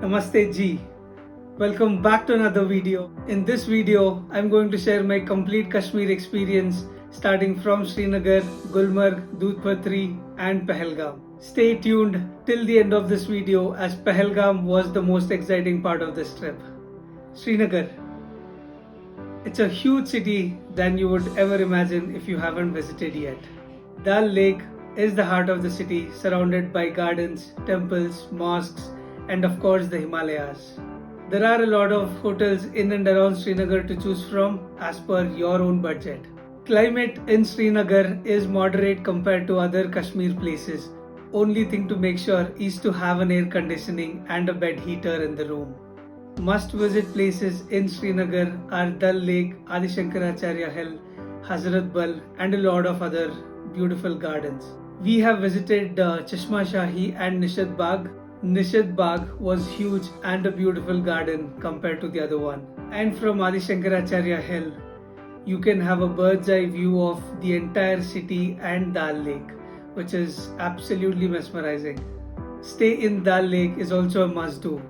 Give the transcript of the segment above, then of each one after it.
Namaste Ji. Welcome back to another video. In this video, I'm going to share my complete Kashmir experience starting from Srinagar, Gulmarg, Doodhpatri and Pahalgam. Stay tuned till the end of this video as Pahalgam was the most exciting part of this trip. Srinagar. It's a huge city than you would ever imagine if you haven't visited yet. Dal Lake is the heart of the city, surrounded by gardens, temples, mosques, and of course the Himalayas. There are a lot of hotels in and around Srinagar to choose from as per your own budget. Climate in Srinagar is moderate compared to other Kashmir places. Only thing to make sure is to have an air conditioning and a bed heater in the room. Must visit places in Srinagar are Dal Lake, Adi Shankaracharya Hill, Hazrat Bal, and a lot of other beautiful gardens. We have visited Chashma Shahi and Nishad Bagh. Nishad Bagh was huge and a beautiful garden compared to the other one. And from Adi Shankaracharya Hill, you can have a bird's eye view of the entire city and Dal Lake, which is absolutely mesmerizing. Stay in Dal Lake is also a must do.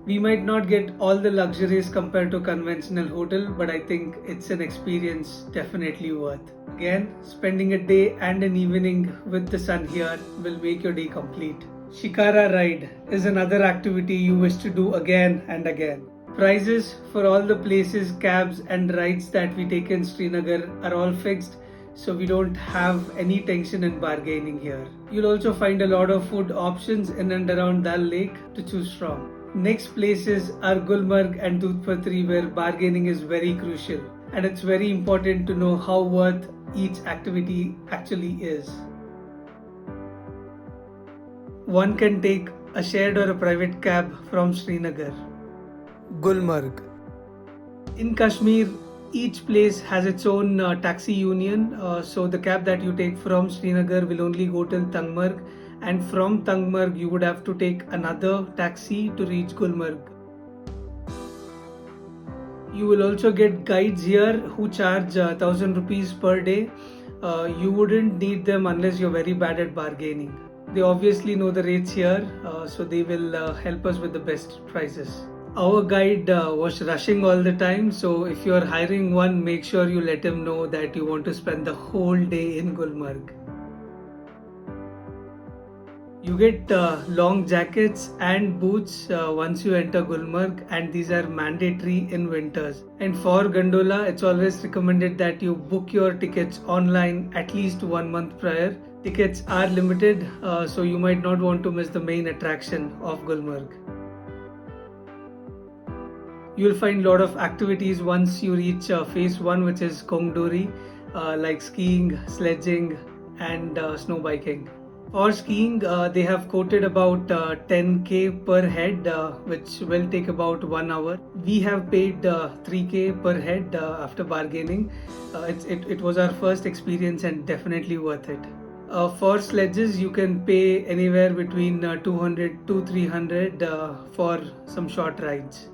We might not get all the luxuries compared to conventional hotel, but I think it's an experience definitely worth. Again, spending a day and an evening with the sun here will make your day complete. Shikara ride is another activity you wish to do again and again. Prices for all the places, cabs and rides that we take in Srinagar are all fixed, so we don't have any tension in bargaining here. You'll also find a lot of food options in and around Dal Lake to choose from. Next places are Gulmarg and Doodhpatri where bargaining is very crucial, and it's very important to know how worth each activity actually is. One can take a shared or a private cab from Srinagar. Gulmarg. In Kashmir, each place has its own taxi union, so the cab that you take from Srinagar will only go till Tangmarg, and from Tangmarg you would have to take another taxi to reach Gulmarg. You will also get guides here who charge 1000 rupees per day. You wouldn't need them unless you're very bad at bargaining. They obviously know the rates here, so they will help us with the best prices. Our guide was rushing all the time, so if you're hiring one, make sure you let him know that you want to spend the whole day in Gulmarg. You get long jackets and boots once you enter Gulmarg, and these are mandatory in winters. And for gondola, it's always recommended that you book your tickets online at least 1 month prior. Tickets are limited, so you might not want to miss the main attraction of Gulmarg. You'll find a lot of activities once you reach phase 1, which is Kongdori, like skiing, sledging and snow biking. For skiing, they have quoted about 10k per head, which will take about 1 hour. We have paid 3k per head after bargaining. It was our first experience and definitely worth it. For sledges, you can pay anywhere between 200 to 300 for some short rides.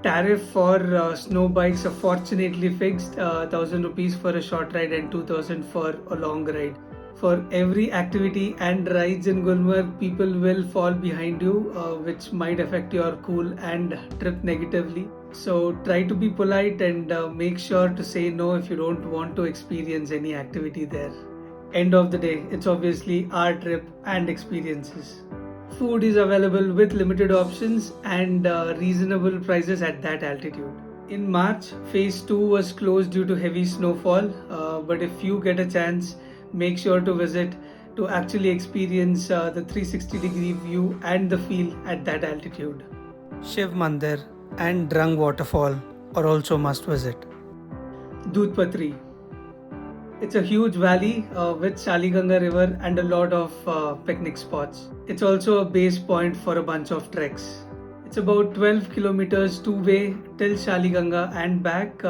Tariff for snow bikes are fortunately fixed, 1000 rupees for a short ride and 2000 for a long ride. For every activity and rides in Gulmarg, people will fall behind you, which might affect your cool and trip negatively. So try to be polite and make sure to say no if you don't want to experience any activity there. End of the day, it's obviously our trip and experiences. Food is available with limited options and reasonable prices at that altitude. In March, phase 2 was closed due to heavy snowfall, but if you get a chance, make sure to visit to actually experience the 360-degree view and the feel at that altitude. Shiv Mandir and Drang waterfall are also must visit. Doodhpatri. It's a huge valley with Shaliganga river and a lot of picnic spots. It's also a base point for a bunch of treks. It's about 12 kilometers two-way till Shaliganga and back.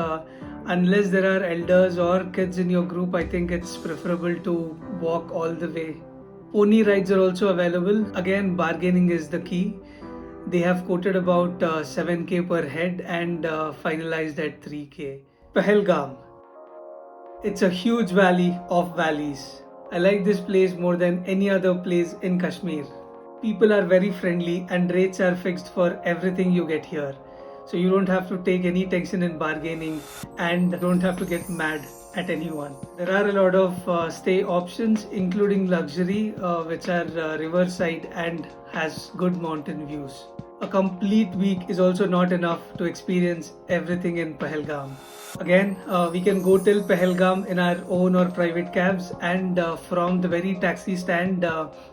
Unless there are elders or kids in your group, I think it's preferable to walk all the way. Pony rides are also available. Again, bargaining is the key. They have quoted about 7k per head and finalized at 3k. Pahalgam. It's a huge valley of valleys. I like this place more than any other place in Kashmir. People are very friendly and rates are fixed for everything you get here. So you don't have to take any tension in bargaining and don't have to get mad at anyone. There are a lot of stay options, including luxury, which are riverside and has good mountain views. A complete week is also not enough to experience everything in Pahalgam. Again, we can go till Pahalgam in our own or private cabs, and from the very taxi stand,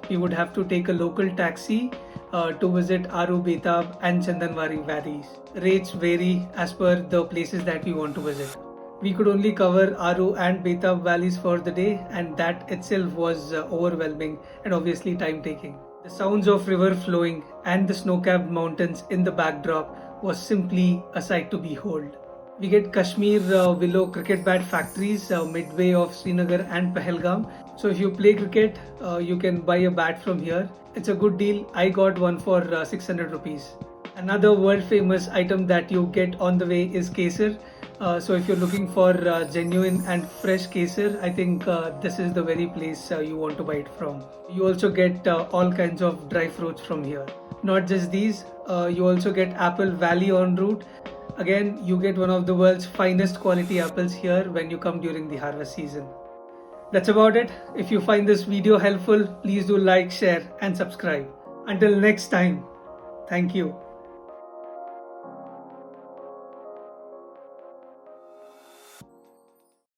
we would have to take a local taxi to visit Aru, Betab, and Chandanwari valleys. Rates vary as per the places that we want to visit. We could only cover Aru and Betab valleys for the day, and that itself was overwhelming and obviously time taking. The sounds of river flowing and the snow-capped mountains in the backdrop was simply a sight to behold. We get Kashmir willow cricket bat factories midway of Srinagar and Pahalgam. So if you play cricket, you can buy a bat from here. It's a good deal. I got one for 600 rupees. Another world famous item that you get on the way is kesar. So if you're looking for genuine and fresh kesar, I think this is the very place you want to buy it from. You also get all kinds of dry fruits from here. Not just these, you also get apple valley en route. Again, you get one of the world's finest quality apples here when you come during the harvest season. That's about it. If you find this video helpful, please do like, share and subscribe. Until next time, thank you.